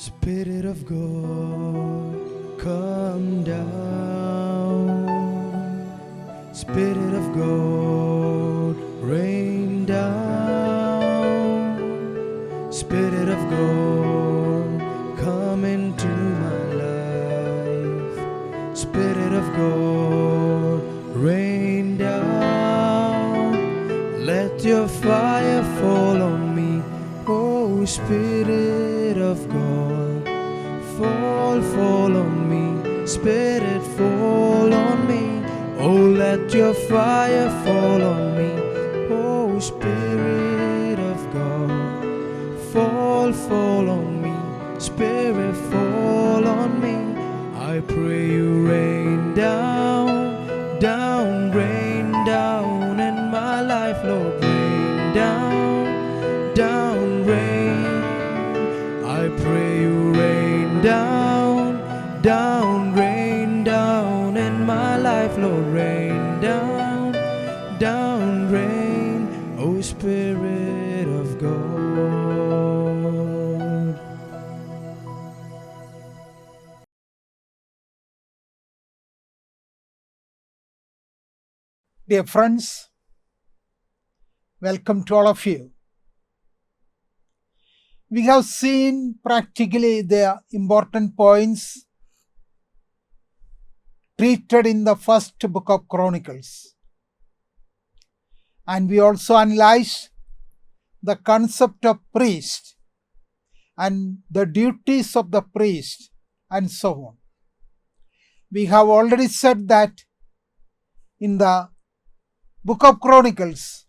Spirit of God, come down. Spirit of God, rain down. Spirit of God, come into my life. Spirit of God, rain down. Let your fire fall on me. Oh, Spirit of God, fall on me. Spirit, fall on me. Oh, let your fire fall on me. Oh, Spirit of God, fall on me. Spirit, fall on me. I pray you rain down, rain down in my life, Lord. Rain down, rain. I pray you rain down, rain down in my life, Lord. Rain down, rain. Oh, Spirit of God. Dear friends, welcome to all of you. We have seen practically the important points treated in the first book of Chronicles. And we also analyzed the concept of priest and the duties of the priest and so on. We have already said that in the book of Chronicles,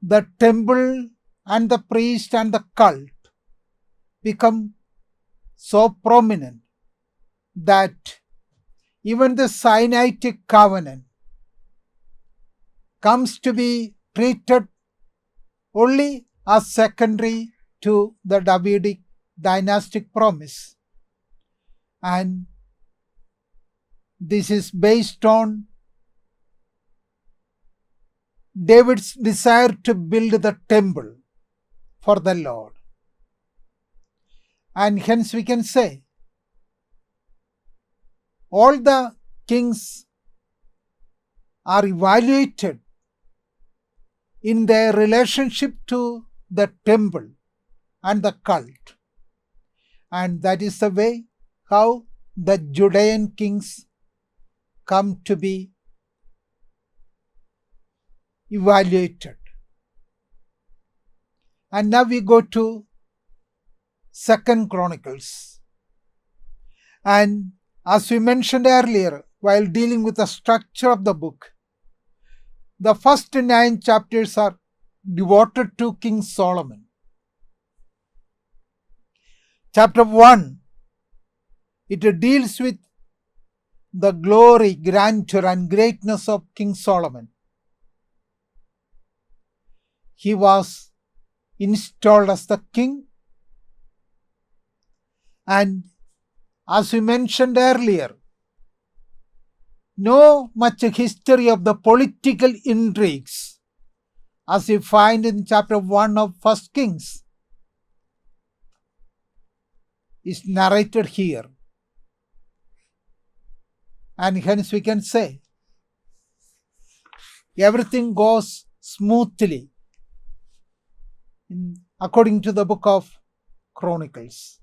the temple and the priest and the cult become so prominent that even the Sinaitic covenant comes to be treated only as secondary to the Davidic dynastic promise. And this is based on David's desire to build the temple for the Lord. And hence we can say all the kings are evaluated in their relationship to the temple and the cult. And that is the way how the Judean kings come to be evaluated. And now we go to 2nd Chronicles. And as we mentioned earlier, while dealing with the structure of the book, the first 9 chapters are devoted to King Solomon. Chapter 1, it deals with the glory, grandeur, and greatness of King Solomon. He was installed as the king, and as we mentioned earlier, no much history of the political intrigues as we find in chapter 1 of 1st Kings is narrated here. And hence we can say everything goes smoothly according to the book of Chronicles.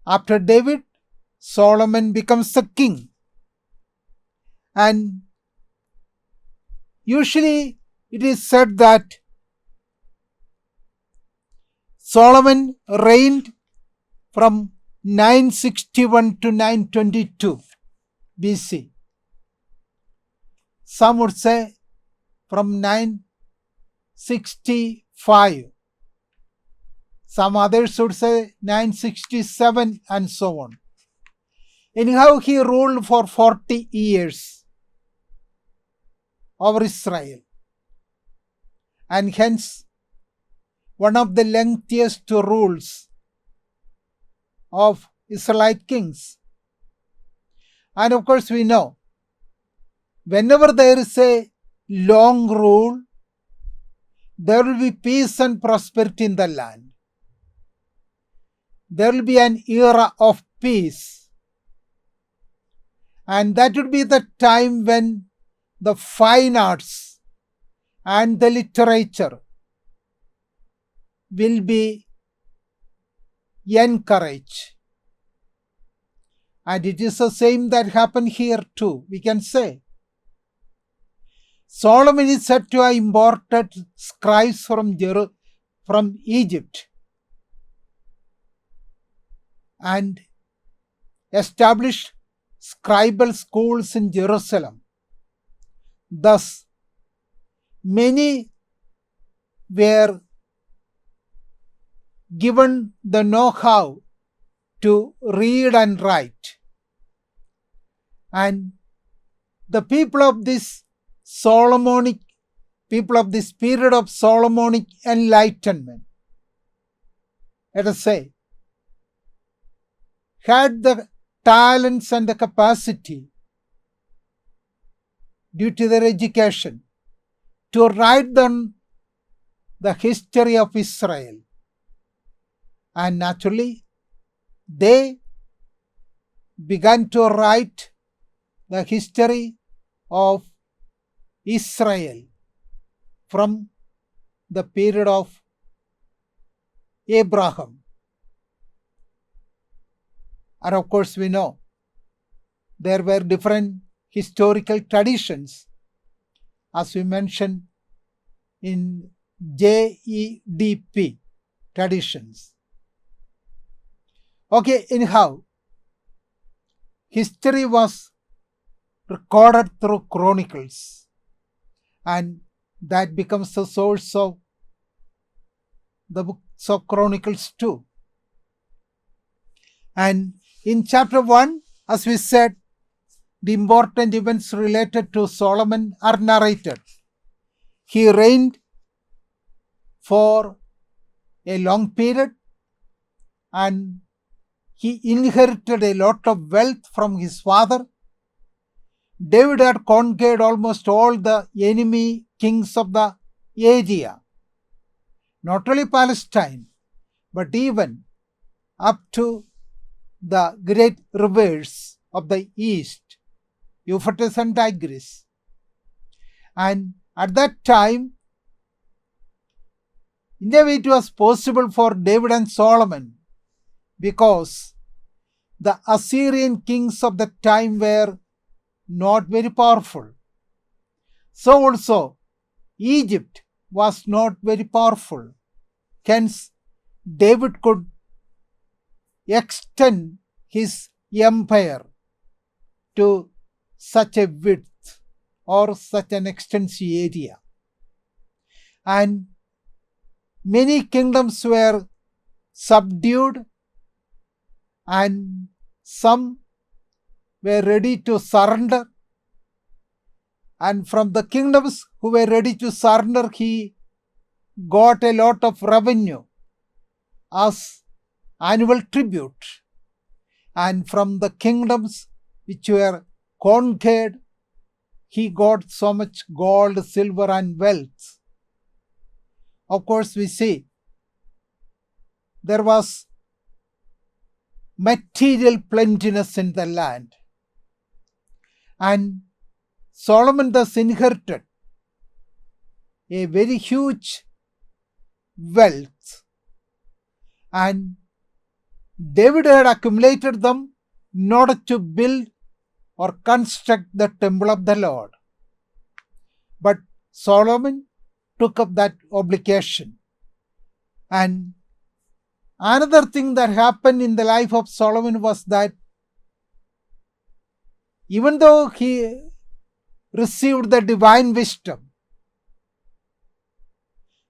After David, Solomon becomes the king. And usually it is said that Solomon reigned from 961 to 922 BC. Some would say from 965. Some others would say 967 and so on. Anyhow, he ruled for 40 years over Israel. And hence, one of the lengthiest rules of Israelite kings. And of course, we know, whenever there is a long rule, there will be peace and prosperity in the land. there will be an era of peace. And that would be the time when the fine arts and the literature will be encouraged. And it is the same that happened here too, we can say. Solomon is said to have imported scribes from Egypt and established scribal schools in Jerusalem. Thus, many were given the know-how to read and write. And the people of this period of Solomonic enlightenment, let us say, had the talents and the capacity due to their education to write down the history of Israel. And naturally, they began to write the history of Israel from the period of Abraham. And of course, we know there were different historical traditions, as we mentioned in JEDP traditions. Okay, anyhow, history was recorded through Chronicles, and that becomes the source of the books of Chronicles too. And in chapter 1, as we said, the important events related to Solomon are narrated. He reigned for a long period and he inherited a lot of wealth from his father. David had conquered almost all the enemy kings of the area, not only Palestine, but even up to the great rivers of the east, Euphrates and Tigris. And at that time, in a way it was possible for David and Solomon, because the Assyrian kings of the time were not very powerful. So also Egypt was not very powerful. Hence, David could extend his empire to such a width or such an extensive area. And many kingdoms were subdued and some were ready to surrender. And from the kingdoms who were ready to surrender, he got a lot of revenue as annual tribute. And from the kingdoms which were conquered, he got so much gold, silver, and wealth. Of course, we see there was material plentiness in the land. And Solomon thus inherited a very huge wealth. And David had accumulated them in order to build or construct the temple of the Lord. But Solomon took up that obligation. And another thing that happened in the life of Solomon was that even though he received the divine wisdom,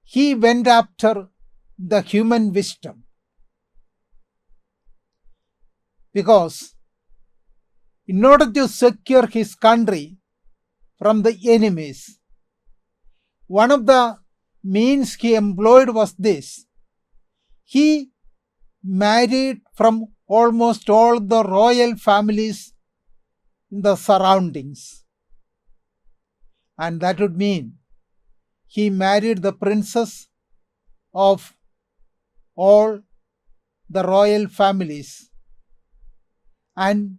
he went after the human wisdom. Because in order to secure his country from the enemies, one of the means he employed was this. He married from almost all the royal families in the surroundings. And that would mean he married the princes of all the royal families, and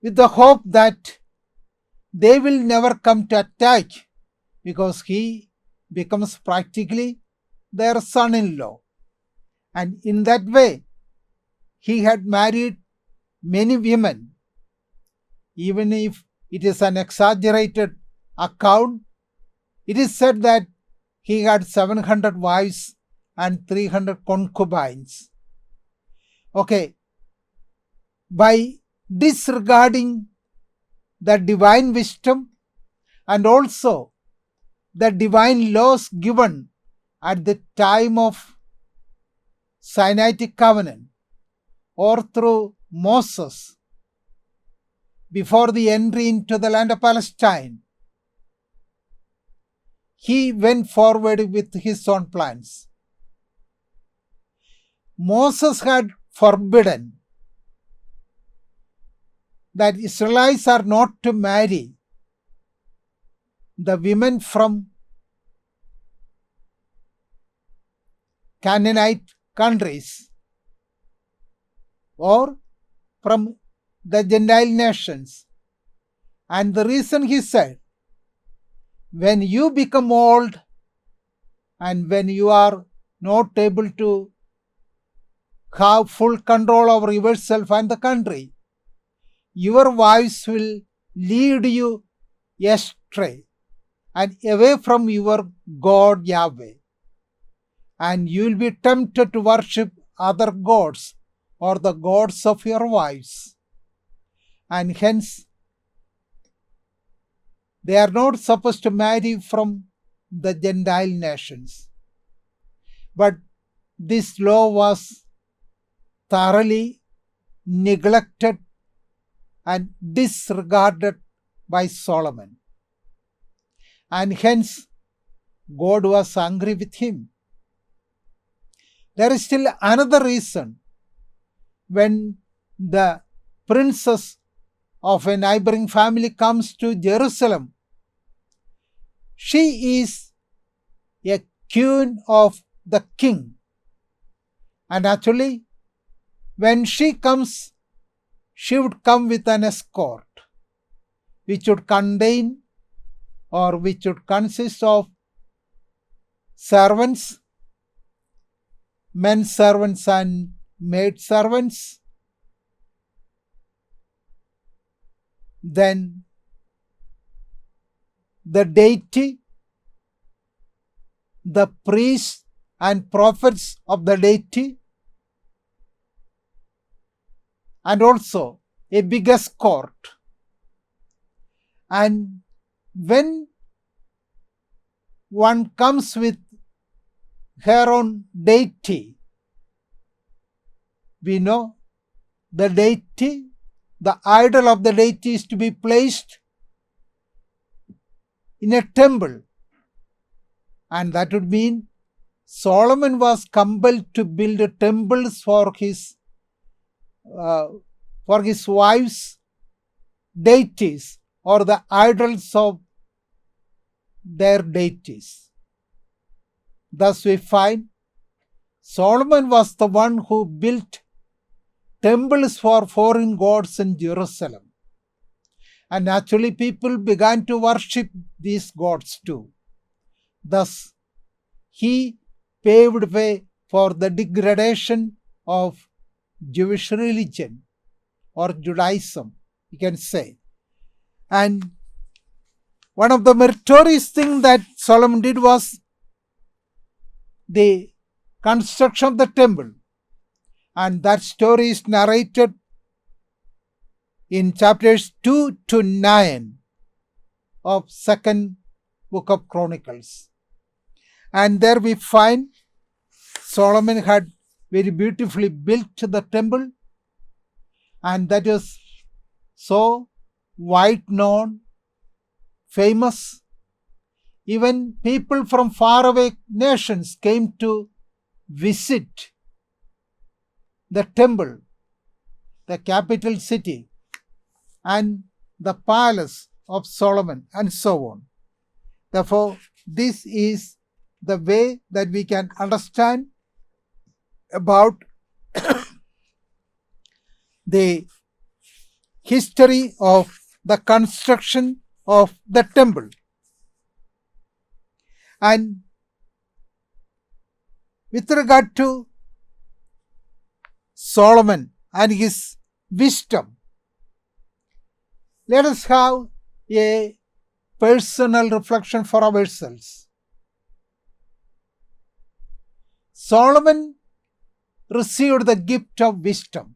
with the hope that they will never come to attack, because he becomes practically their son-in-law. And in that way, he had married many women. Even if it is an exaggerated account, it is said that he had 700 wives and 300 concubines. Okay, by disregarding the divine wisdom and also the divine laws given at the time of Sinaitic covenant or through Moses before the entry into the land of Palestine, he went forward with his own plans. Moses had forbidden that Israelites are not to marry the women from Canaanite countries or from the Gentile nations. And the reason, he said, when you become old and when you are not able to have full control over yourself and the country, your wives will lead you astray and away from your God Yahweh, and you will be tempted to worship other gods or the gods of your wives, and hence they are not supposed to marry from the Gentile nations. But this law was thoroughly neglected and disregarded by Solomon, and hence God was angry with him. There is still another reason. When the princess of a neighboring family comes to Jerusalem, she is a queen of the king, and actually when she comes, she would come with an escort which would contain or which would consist of servants, men servants and maid servants, then the deity, the priests and prophets of the deity, and also a big escort. And when one comes with her own deity, we know the deity, the idol of the deity is to be placed in a temple, and that would mean Solomon was compelled to build temples for his wives' deities or the idols of their deities. Thus we find Solomon was the one who built temples for foreign gods in Jerusalem. And naturally people began to worship these gods too. Thus he paved way for the degradation of Jewish religion or Judaism, you can say. And one of the meritorious things that Solomon did was the construction of the temple. And that story is narrated in chapters 2 to 9 of second book of Chronicles. And there we find Solomon had very beautifully built the temple, and that is so wide known, famous. Even people from faraway nations came to visit the temple, the capital city, and the palace of Solomon, and so on. Therefore, this is the way that we can understand about the history of the construction of the temple. And with regard to Solomon and his wisdom, let us have a personal reflection for ourselves. Solomon received the gift of wisdom.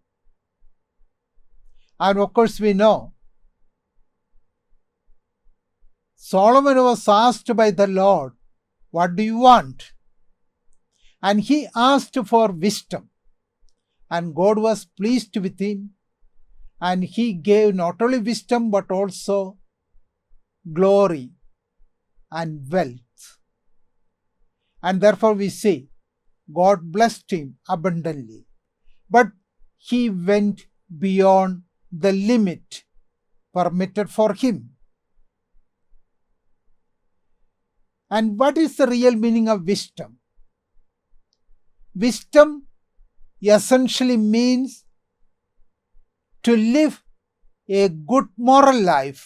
And of course, we know Solomon was asked by the Lord, "What do you want?" And he asked for wisdom. And God was pleased with him. And he gave not only wisdom but also glory and wealth. And therefore we see God blessed him abundantly. But he went beyond the limit permitted for him. And what is the real meaning of wisdom? Wisdom essentially means to live a good moral life,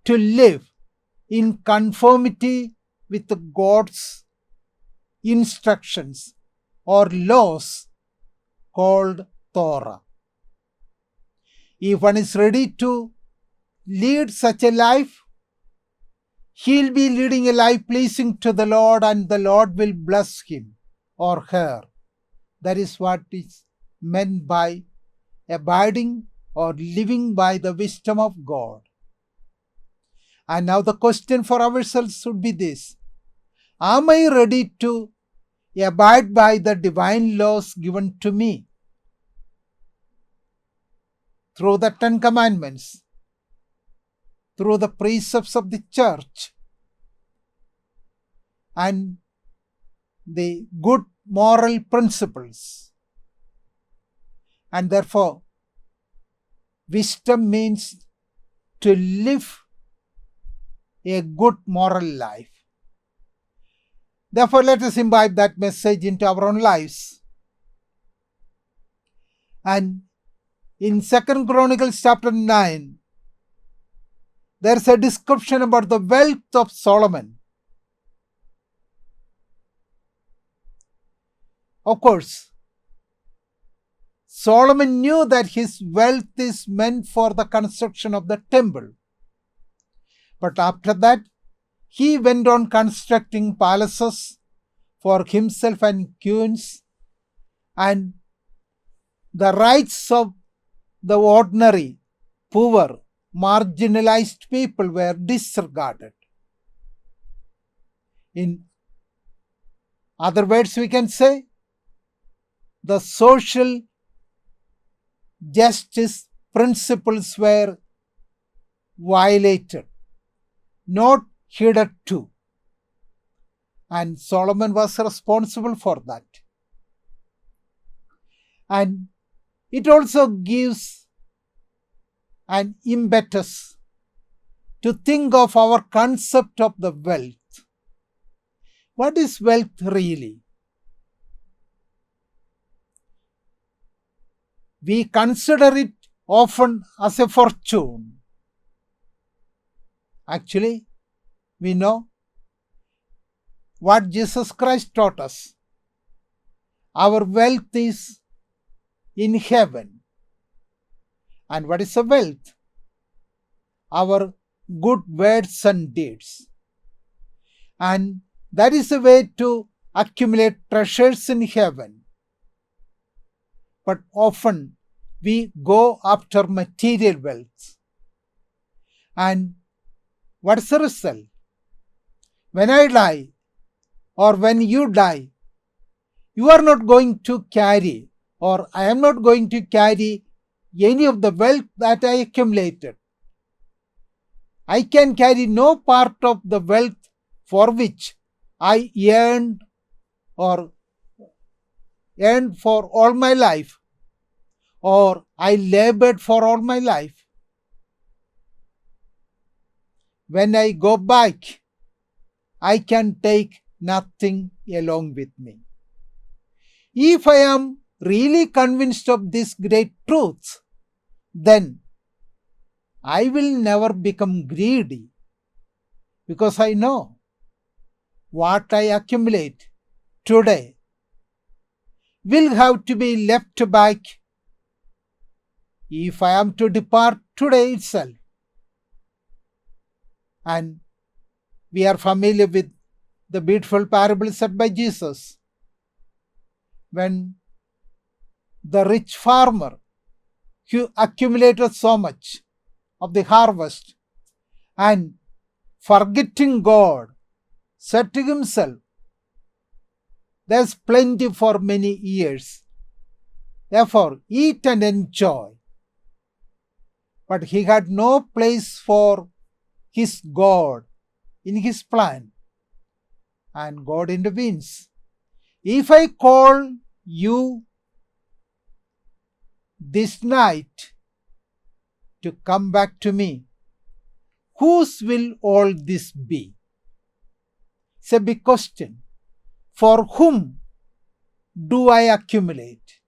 to live in conformity with God's instructions or laws called Torah. If one is ready to lead such a life, he'll be leading a life pleasing to the Lord, and the Lord will bless him or her. That is what is meant by abiding or living by the wisdom of God. And now the question for ourselves should be this: am I ready to abide by the divine laws given to me through the 10 Commandments, through the precepts of the church, and the good moral principles? And therefore, wisdom means to live a good moral life. Therefore, let us imbibe that message into our own lives. And in 2 Chronicles chapter 9, there is a description about the wealth of Solomon. Of course, Solomon knew that his wealth is meant for the construction of the temple. But after that, he went on constructing palaces for himself and queens, and the rights of the ordinary, poor, marginalized people were disregarded. In other words, we can say the social justice principles were violated, not adhered to. And Solomon was responsible for that. And it also gives an impetus to think of our concept of the wealth. What is wealth really? We consider it often as a fortune. Actually, we know what Jesus Christ taught us. Our wealth is in heaven. And what is the wealth? Our good words and deeds. And that is a way to accumulate treasures in heaven. But often we go after material wealth. And what is the result? When I die, or when you die, you are not going to carry, or I am not going to carry any of the wealth that I accumulated. I can carry no part of the wealth for which I earned for all my life, or I labored for all my life. When I go back, I can take nothing along with me. If I am really convinced of this great truth, then I will never become greedy, because I know what I accumulate today will have to be left back if I am to depart today itself. And we are familiar with the beautiful parable said by Jesus, when the rich farmer who accumulated so much of the harvest and forgetting God said to himself, there's plenty for many years, therefore eat and enjoy. But he had no place for his God in his plan, and God intervenes. If I call you this night to come back to me, whose will all this be? It's a big question. For whom do I accumulate?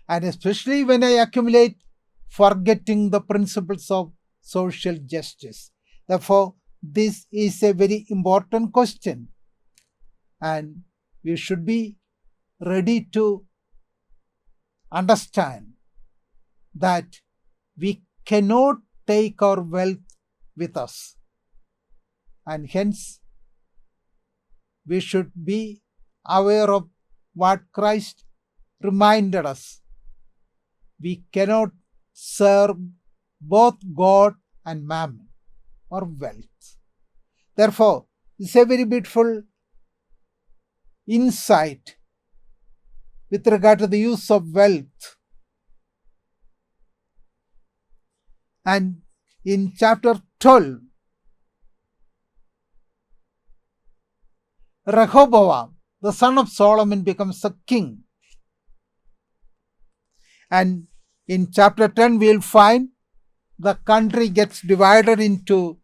And especially when I accumulate, forgetting the principles of social justice. Therefore, this is a very important question, and we should be ready to understand that we cannot take our wealth with us, and hence we should be aware of what Christ reminded us. We cannot serve both God and mammon or wealth. Therefore, this is a very beautiful insight with regard to the use of wealth. And in chapter 12, Rehoboam, the son of Solomon, becomes a king. And in chapter 10, we will find the country gets divided into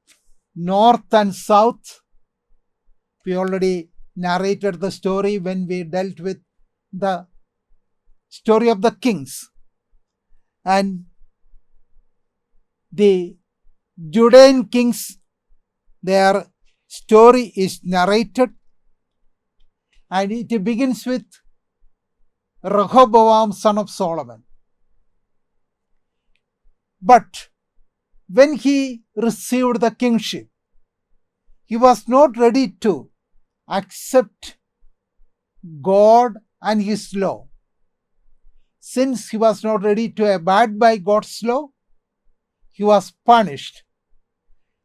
north and south. We already narrated the story when we dealt with the story of the kings. And the Judean kings, their story is narrated, and it begins with Rehoboam, son of Solomon. But when he received the kingship, he was not ready to accept God and his law. Since he was not ready to abide by God's law, he was punished.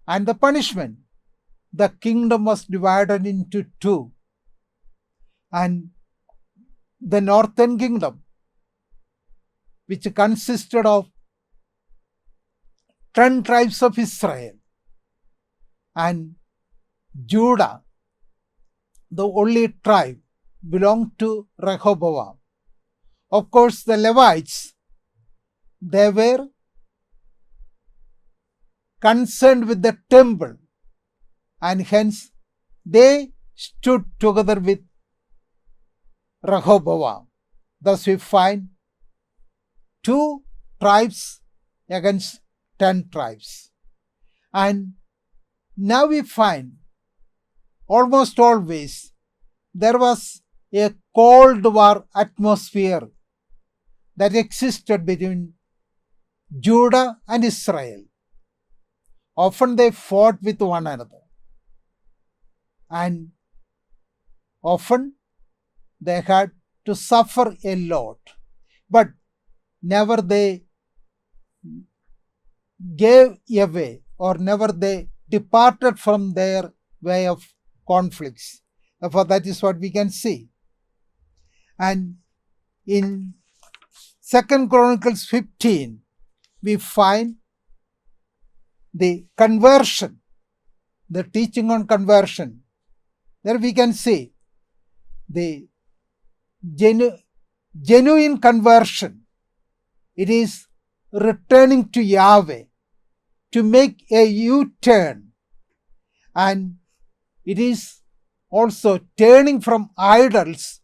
And the punishment, the kingdom was divided into two. And the northern kingdom, which consisted of 10 tribes of Israel, and Judah, the only tribe, belonged to Rehoboam. Of course, the Levites, they were concerned with the temple, and hence they stood together with Rehoboam. Thus we find 2 tribes against 10 tribes. And now we find almost always there was a Cold War atmosphere that existed between Judah and Israel. Often they fought with one another, and often they had to suffer a lot, but never they gave away, or never they departed from their way of conflicts. Therefore, that is what we can see. And in 2 Chronicles 15, we find the conversion, the teaching on conversion. There we can see the genuine conversion. It is returning to Yahweh, to make a U-turn, and it is also turning from idols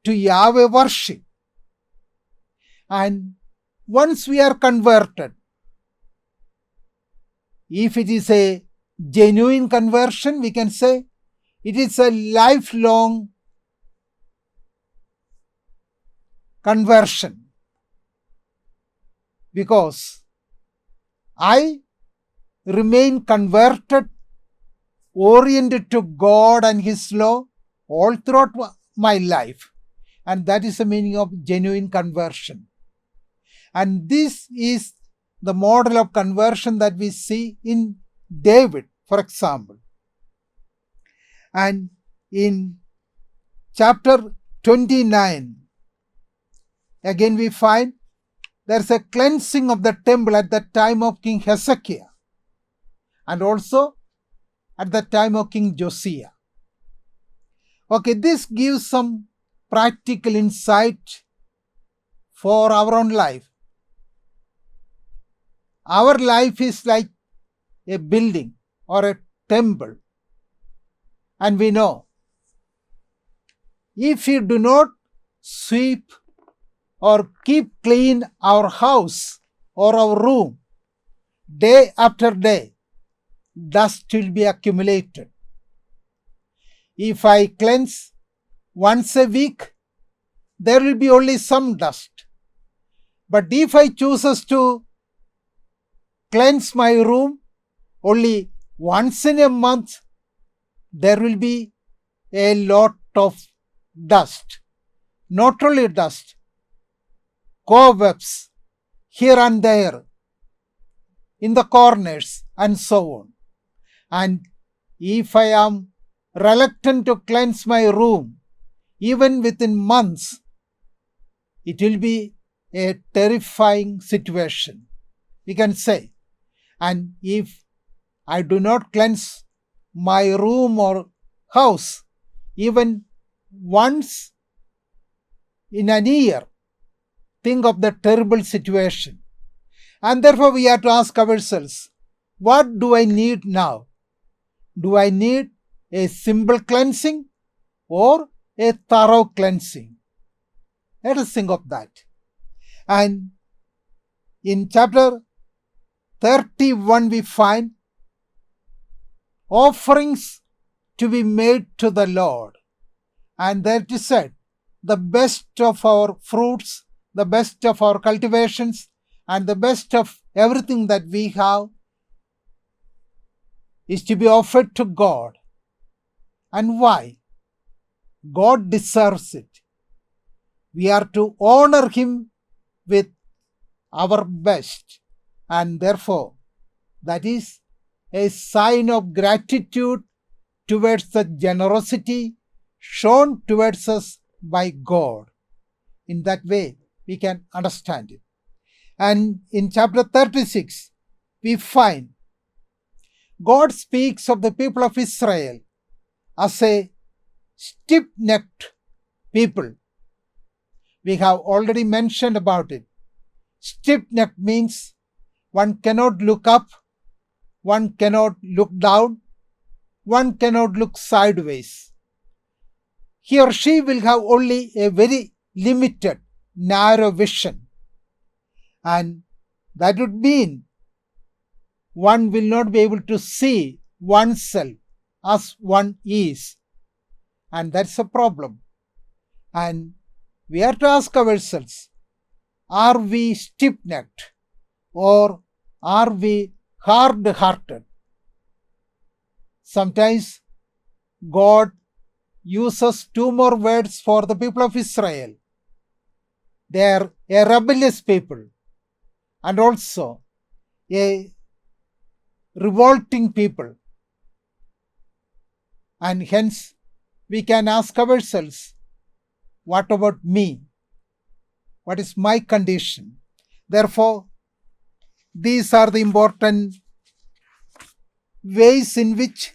to Yahweh worship. And once we are converted, if it is a genuine conversion, we can say it is a lifelong conversion, because I remain converted, oriented to God and His law all throughout my life. And that is the meaning of genuine conversion. And this is the model of conversion that we see in David, for example. And in chapter 29, again we find there's a cleansing of the temple at the time of King Hezekiah, and also at the time of King Josiah. Okay, this gives some practical insight for our own life. Our life is like a building or a temple. And we know, if we do not sweep or keep clean our house or our room day after day, dust will be accumulated. If I cleanse once a week, there will be only some dust. But if I choose to cleanse my room only once in a month, there will be a lot of dust. Not only dust, cobwebs here and there, in the corners, and so on. And if I am reluctant to cleanse my room, even within months, it will be a terrifying situation, we can say. And if I do not cleanse my room or house even once in a year, think of the terrible situation. And therefore we have to ask ourselves, what do I need now? Do I need a simple cleansing or a thorough cleansing? Let us think of that. And in chapter 31 we find offerings to be made to the Lord. And that is said, the best of our fruits, the best of our cultivations, and the best of everything that we have is to be offered to God. And why? God deserves it. We are to honor Him with our best, and therefore that is a sign of gratitude towards the generosity shown towards us by God. In that way, we can understand it. And in chapter 36, we find God speaks of the people of Israel as a stiff-necked people. We have already mentioned about it. Stiff-necked means one cannot look up, one cannot look down, one cannot look sideways. He or she will have only a very limited, narrow vision. And that would mean one will not be able to see oneself as one is. And that's a problem. And we have to ask ourselves, are we stiff-necked or are we hard-hearted? Sometimes God uses two more words for the people of Israel. They are a rebellious people and also a revolting people. And hence we can ask ourselves, what about me? What is my condition? Therefore, these are the important ways in which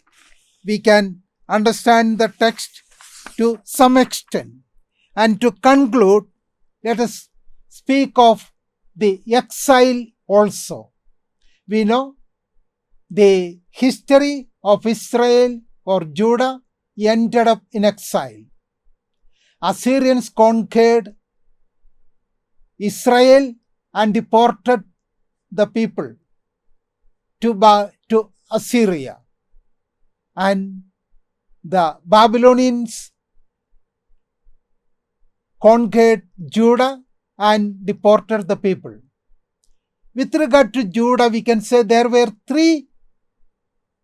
we can understand the text to some extent. And to conclude, let us speak of the exile also. We know the history of Israel or Judah ended up in exile. Assyrians conquered Israel and deported the people to Assyria. And the Babylonians conquered Judah and deported the people. With regard to Judah, we can say there were 3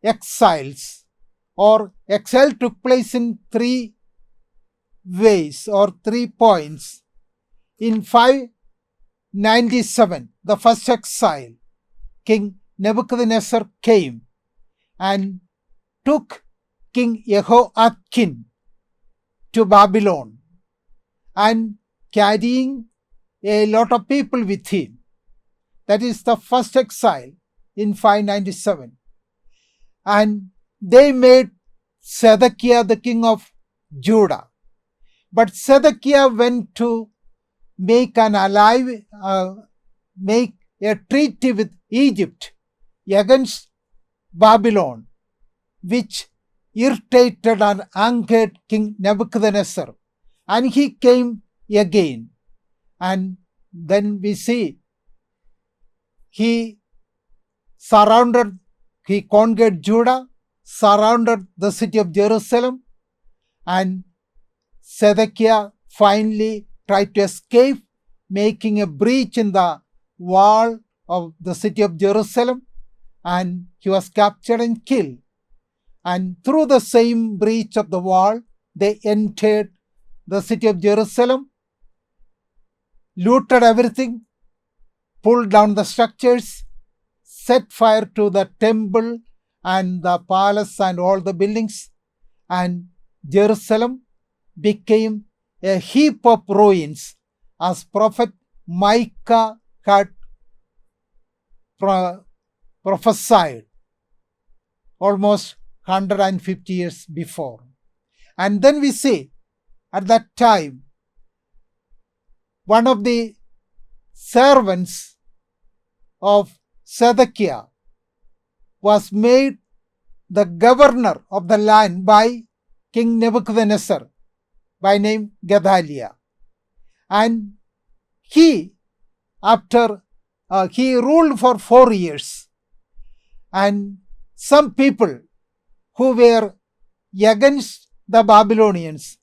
exiles, or exile took place in 3 ways or 3 points. In 597, the first exile, King Nebuchadnezzar came and took King Jehoiakim to Babylon, and carrying a lot of people with him. That is the first exile in 597. And they made Zedekiah the king of Judah. But Zedekiah went to make a treaty with Egypt against Babylon, which irritated and angered King Nebuchadnezzar. And he came again. And then we see he conquered Judah, surrounded the city of Jerusalem, and Zedekiah finally tried to escape, making a breach in the wall of the city of Jerusalem, and he was captured and killed. And through the same breach of the wall, they entered the city of Jerusalem, looted everything, pulled down the structures, set fire to the temple and the palace and all the buildings, and Jerusalem became a heap of ruins, as prophet Micah had prophesied almost 150 years before. And then we see at that time one of the servants of Zedekiah was made the governor of the land by King Nebuchadnezzar, by name Gedaliah. And he ruled for 4 years. And some people who were against the Babylonians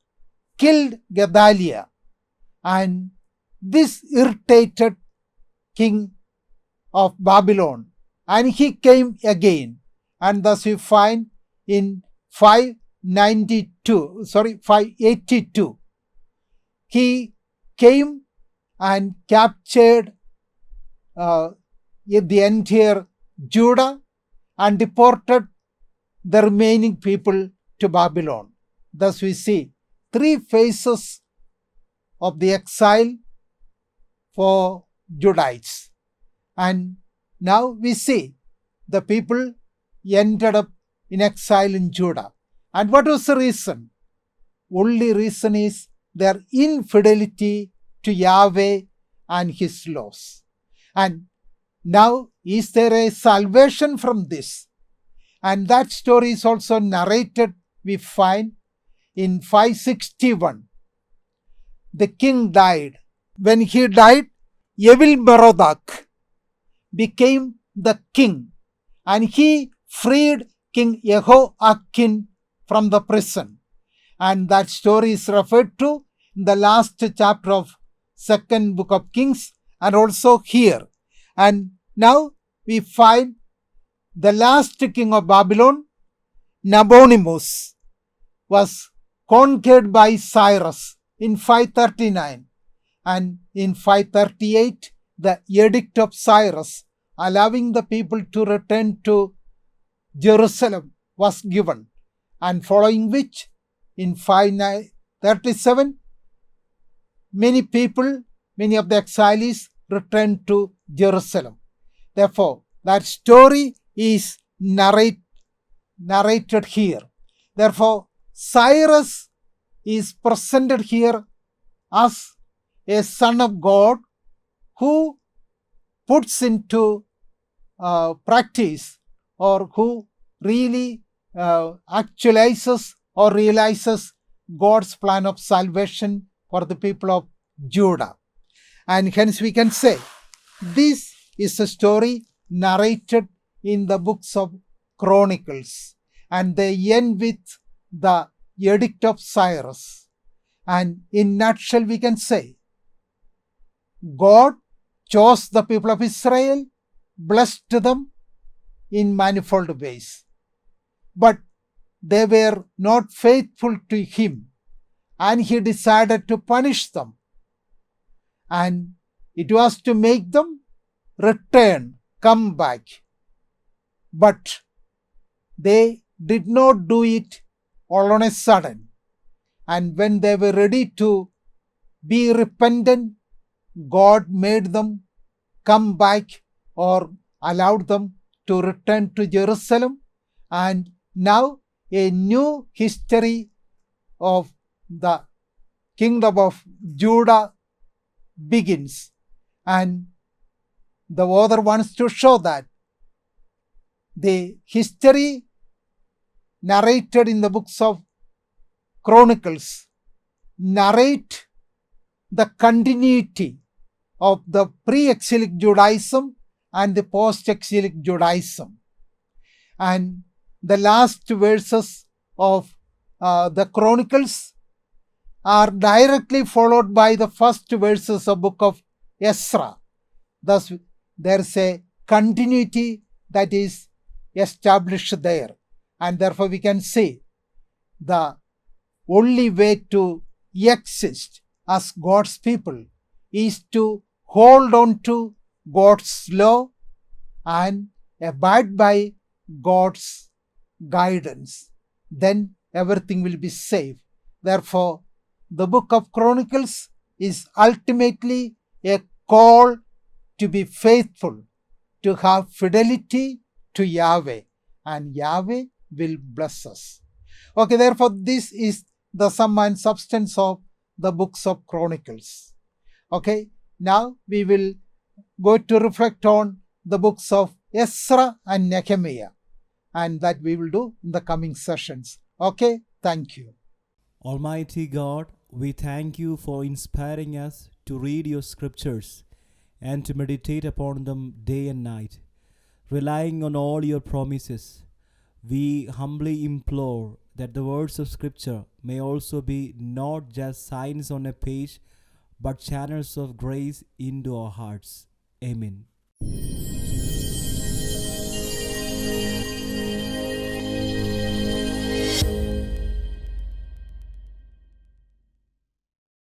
killed Gedaliah. And this irritated King of Babylon. And he came again. And thus we find in 582, he came and captured the entire Judah and deported the remaining people to Babylon. Thus we see 3 phases of the exile for Judahites. And now we see the people ended up in exile in Judah. And what was the reason? Only reason is their infidelity to Yahweh and His laws. And now, is there a salvation from this? And that story is also narrated, we find, in 561. The king died. When he died, Evil-Merodach became the king, and he freed King Jehoiakim from the prison. And that story is referred to in the last chapter of 2nd book of Kings, and also here. And now we find the last king of Babylon, Nabonidus, was conquered by Cyrus in 539. And in 538, the edict of Cyrus allowing the people to return to Jerusalem was given, and following which in 537 many of the exiles returned to Jerusalem. Therefore, that story is narrated here. Therefore, Cyrus is presented here as a son of God who puts into practice, or who really actualizes or realizes God's plan of salvation for the people of Judah. And hence we can say this is a story narrated in the books of Chronicles, and they end with the Edict of Cyrus. And in nutshell we can say God chose the people of Israel, blessed them in manifold ways, but they were not faithful to him, and he decided to punish them, and it was to make them return, come back. But they did not do it all on a sudden, and when they were ready to be repentant, God made them come back or allowed them to return to Jerusalem, and now a new history of the kingdom of Judah begins. And the author wants to show that the history narrated in the books of Chronicles narrate the continuity of the pre-exilic Judaism and the post-exilic Judaism. And the last verses of the Chronicles are directly followed by the first verses of book of Ezra. Thus, there's a continuity that is established there. And therefore, we can say the only way to exist as God's people is to hold on to God's law and abide by God's guidance. Then everything will be safe. Therefore, the book of Chronicles is ultimately a call to be faithful, to have fidelity to Yahweh, and Yahweh will bless us. Okay, therefore, this is the sum and substance of the books of Chronicles. Okay, now we will go to reflect on the books of Ezra and Nehemiah, and that we will do in the coming sessions. Okay, thank you. Almighty God, we thank you for inspiring us to read your scriptures and to meditate upon them day and night. Relying on all your promises, we humbly implore that the words of scripture may also be not just signs on a page, but channels of grace into our hearts. Amen.